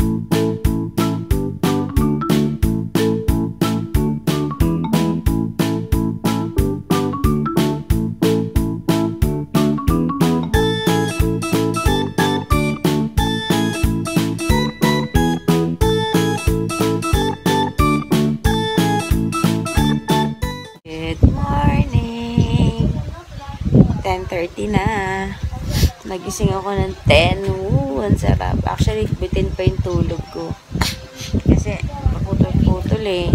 Good morning! 10:30 na. Nagising ako ng 10. Ang sarap. Actually, bitin pa yung tulog ko. Kasi, paputol-putol eh.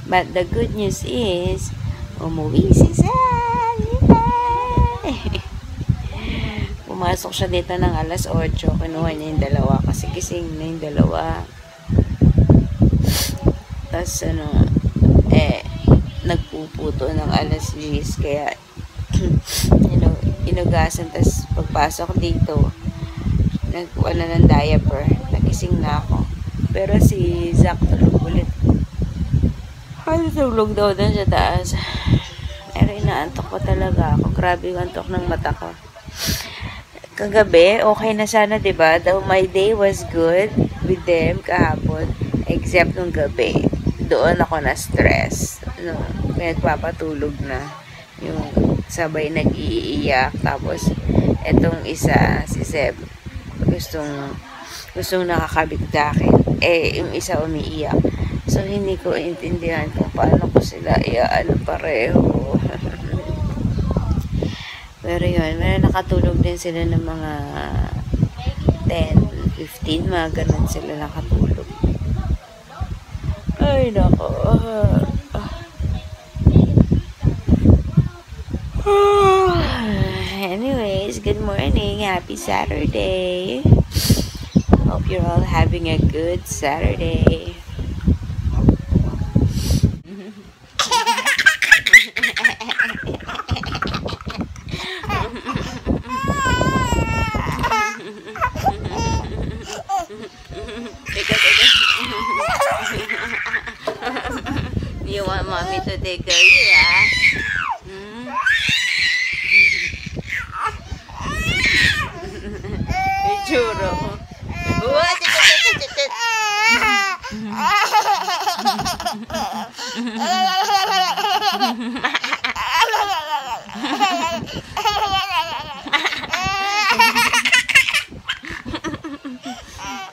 But the good news is, umuwi si Sal! Pumasok siya dito ng alas 8. Kinuha niya yung dalawa. Kasi gising na yung dalawa. Tapos, nagpuputo ng alas 10. Kaya, inugasan. Tapos, pagpasok dito, nagkuha na ng diaper. Nagising na ako. Pero si Zach tulog ulit. Tulog daw doon sa taas. Pero inaantok ko talaga ako. Grabe yung antok ng mata ko. Kagabi, okay na sana, diba? My day was good with them kahapon. Except nung gabi. Doon ako na-stress. Nagpapatulog na. Yung sabay nag-iiyak. Tapos, etong isa, si Seb, gustong nakakabit sa akin. Yung isa umiiyak. So, hindi ko intindihan kung paano ko sila iaano pareho. Pero yun, may nakatulog din sila ng mga 10, 15, mga ganun sila nakatulog. Ay, nako. Anyways, good morning. Happy Saturday. Hope you're all having a good Saturday. You want mommy to take care of you, ah? Churo mo.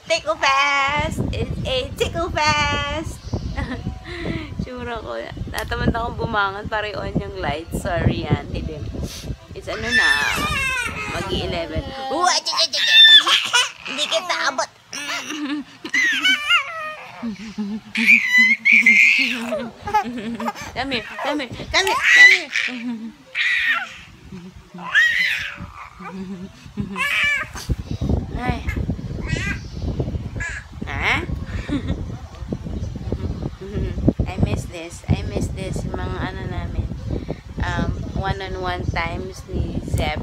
Tickle fast! It's a tickle fast! Churo ko. Natamad akong bumangon para i-on yung light. Sorry yan. It's ano na. Mag-11. Hindi kita abot. Come here. Ay. Ha? I miss this. Yung mga ano namin. One-on-one times ni Zeb.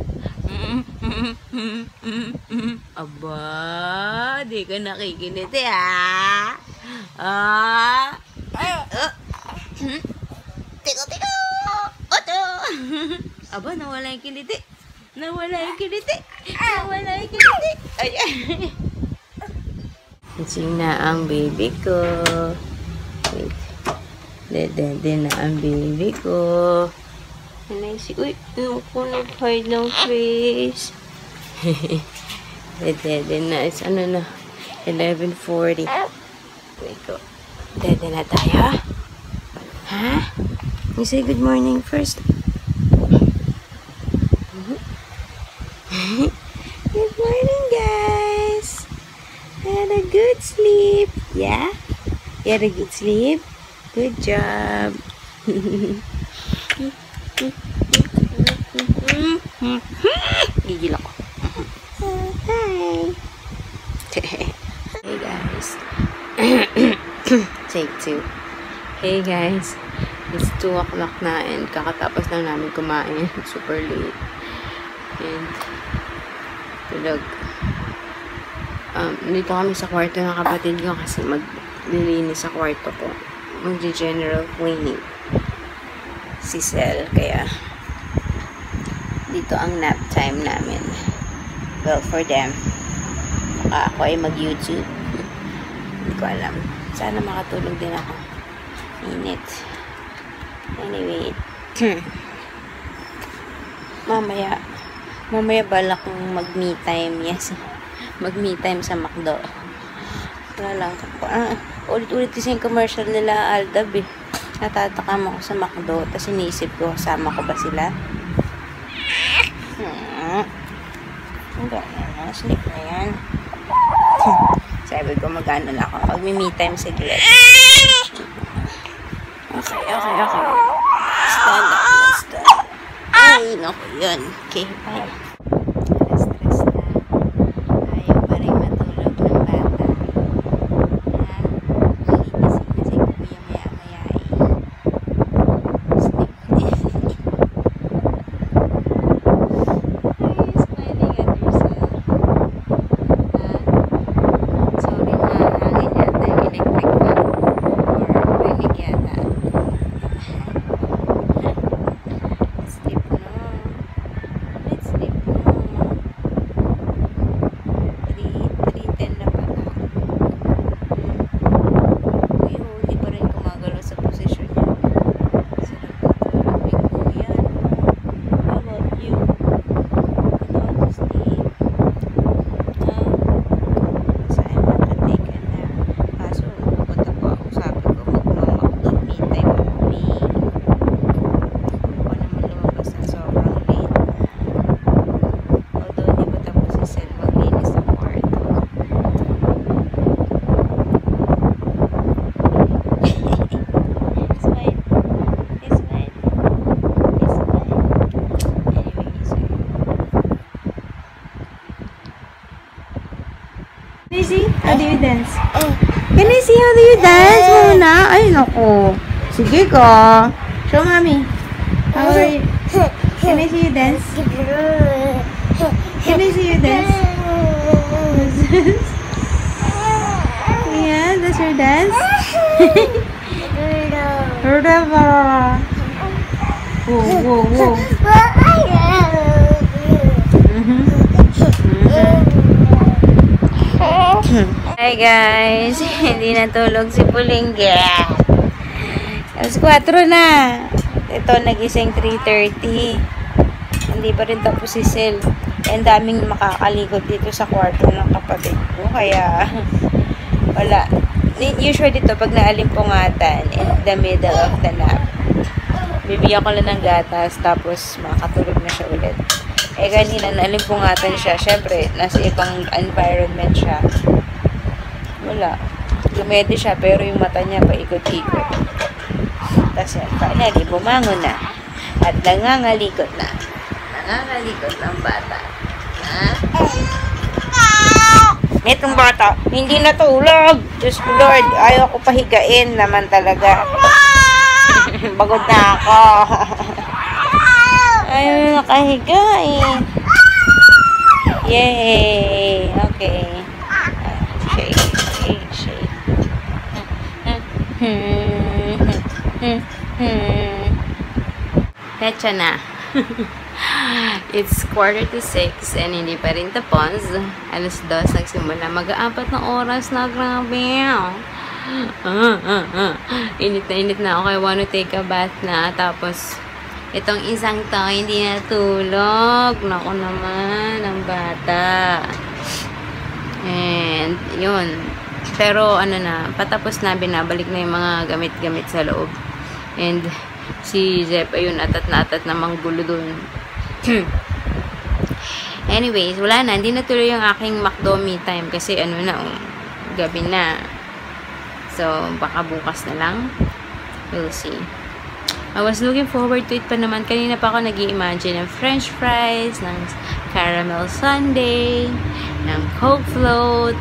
Aba, di ka nakikinit eh, ha? Tiko! Oto! Aba, nawala yung kiliti. Ayan. Gising na ang baby ko. Wait. Dede na ang baby ko. Uy, ako nag-hide ng face. Dede na. It's ano na. 11:40. Wait ko. Dede na tayo. Ha? You say good morning first. Good morning, guys. I had a good sleep. Yeah? You had a good sleep? Good job. Gigil ako. Hi. Hey guys. Take 2. Hey guys. It's 2 o'clock na and kakatapos lang namin kumain. Super late. And tulog. Dito kami sa kwarto ng kapatid ko kasi maglilinis sa kwarto ko. Mag-general cleaning. Si Sel. Kaya dito ang nap time namin. Well, for them. Ako ay mag-YouTube. Hindi ko alam. Sana makatulog din ako. Init. Anyway. Mamaya bala kong mag-me time. Yes. Mag-me time sa McDo. Wala lang. Ulit-ulit kasi yung commercial nila Aldab eh. Natatakam ako sa McDo. Tapos iniisip ko, sama ko ba sila? Hanggang na. Sleep na yan. Sabi ko, mag-ano na ako. Mag-me time siglit. Okay. Stand up. Ay, naku yun. Okay, bye. Stress na. Ayaw pa rin matulog ng bata. Gigising na si Kuya maya-maya eh. Sleep din. Are you smiling at yourself? Sorry, mahangin yata yung electric fan. Or rinig yata. Can I see? How do you dance? Can I see how do you dance muna? Ay, naku. Sige ka. Show mommy. How are you? Can I see you dance? Can I see you dance? Yeah, that's your dance? Whoa. Hi guys, hindi natulog si Pulingge. Alas 4 na. Ito nagising 3:30. Hindi pa rin tapos si Sil. Ang daming makakalikot dito sa kwarto ng kapatid ko. Kaya wala. Usually dito pag naalimpungatan in the middle of the nap, bibigyan ko lang ng gatas tapos makatulog na siya ulit. Eh kanina naalimpungatan siya. Syempre, nasa ibang environment siya. Wala. Lumedi siya pero yung mata niya paikot-ikot. Tapos yan, finally, bumangon na. At nangangalikot na. Nangangalikot ng bata. Ha? Itong bata, hindi natulog. Diyos ko Lord, ayaw ko pahigain naman talaga. Bagod na ako. Ayaw na nakahiga eh. Yay! Okay. Shake. Pecha na. It's 5:45 and hindi pa rin tapos. Alas 2 nagsimula. Mag-4 na oras na. Grabe. Init na ako. I wanna take a bath na. Tapos, itong isang to, hindi natulog. Naku naman, ang bata. And, yun. Pero, patapos na, binabalik na yung mga gamit-gamit sa loob. And, si Zep, ayun, atat na manggulo dun. Anyways, wala na. Hindi natuloy yung aking McDo me time kasi gabi na. So, baka bukas na lang. We'll see. I was looking forward to it pa naman. Kanina pa ako nag-i-imagine ng french fries, ng caramel sundae, ng Coke float.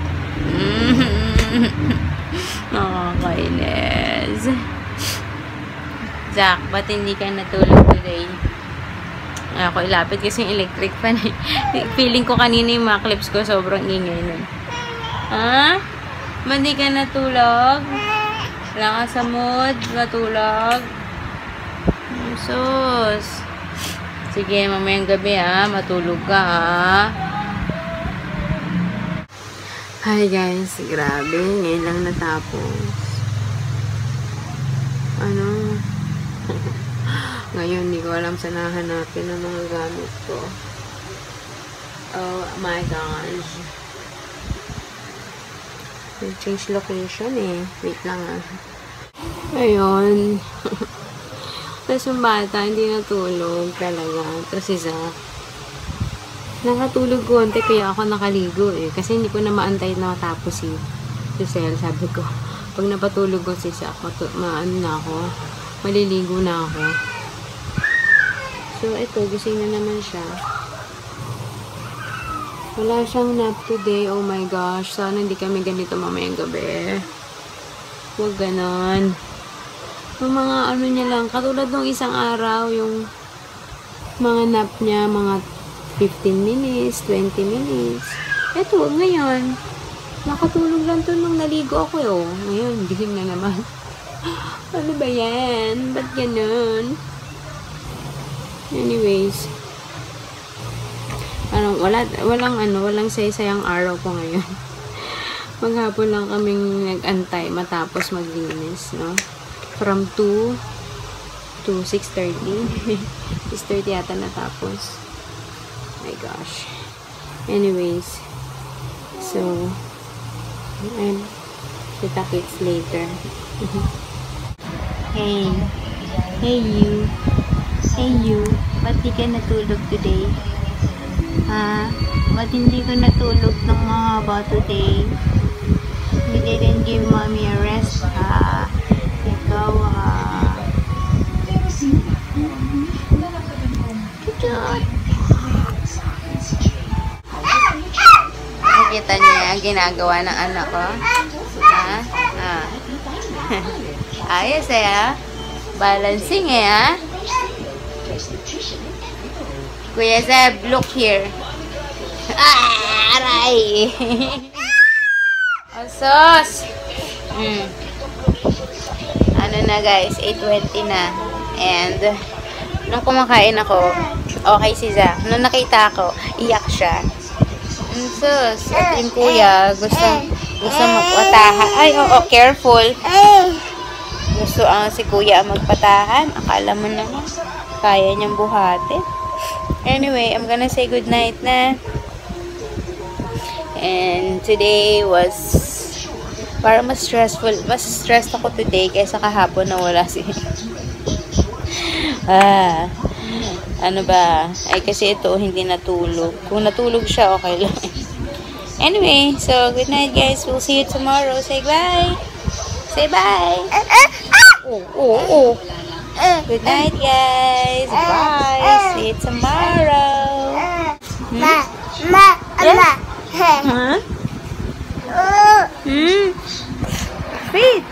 Nakakainis. Zach, ba't hindi ka natulog today? Ako ilapit kasi yung electric fan. Feeling ko kanina yung mga clips ko sobrang ingay nun. Ha? Ba't hindi ka natulog? Wala ka sa mood? Matulog? Sus. Sige, mamayang gabi matulog ka Hi guys, grabe. Ngayon lang natapos. Ano? Ngayon, hindi ko alam saan hahanapin ang mga gamit ko. Oh my gosh. Change location eh. Wait lang ah. Ayun. Tapos yung bata, hindi natulog talaga. Tapos si Zach. Nakatulog konti kaya ako nakaligo eh. Kasi hindi ko na maantay na matapos si Cel. Sabi ko, pag napatulog ko si Zach, maano na ako. Maliligo na ako. So, ito, gising na naman siya. Wala siyang nap today. Oh my gosh. Sana hindi kami ganito mamayang gabi. Huwag ganon. Yung mga ano niya lang. Katulad nung isang araw, yung mga nap niya, mga 15 minutes, 20 minutes. Ito, ngayon, nakatulog lang to nung naligo ako. Oh. Ngayon, gising na naman. Ano ba yan? Ba't ganon? Anyways, walang saysayang araw ko ngayon. Maghapon lang kaming nag-antay matapos maglinis, no? From 2 to 6:30. 6:30 yata natapos. My gosh. Anyways, so, kita kits later. Hey. Hey you. Hey you. Ba't di ka natulog today? Ha? Ba't hindi ka natulog ng mahaba today? You didn't give mommy a rest, ha? Ikaw, ha? Nakikita niya ang ginagawa ng anak ko? Ha? Ha? Ayos eh, ha? Balancing eh, ha? Kuya Zeb, look here. Ah, aray! Osos! Ano na guys, 8:20 na. And, nung kumakain ako, okay si Zach. Nung nakita ako, iyak siya. Sus, at yung kuya, gusto magpatahan. Ay, oo, careful. Gusto si kuya magpatahan. Akala mo naman, kaya niyang buhatin. Anyway, I'm gonna say good night na. And today was parang mas stressful. Mas stressed ako today kaysa kahapon na wala si ano ba? Ay kasi ito hindi natulog. Kung natulog siya, okay lang. Anyway, so good night guys. We'll see you tomorrow. Say bye. Say bye. Oh. Good night, guys. Bye. See you tomorrow. Huh? Feed.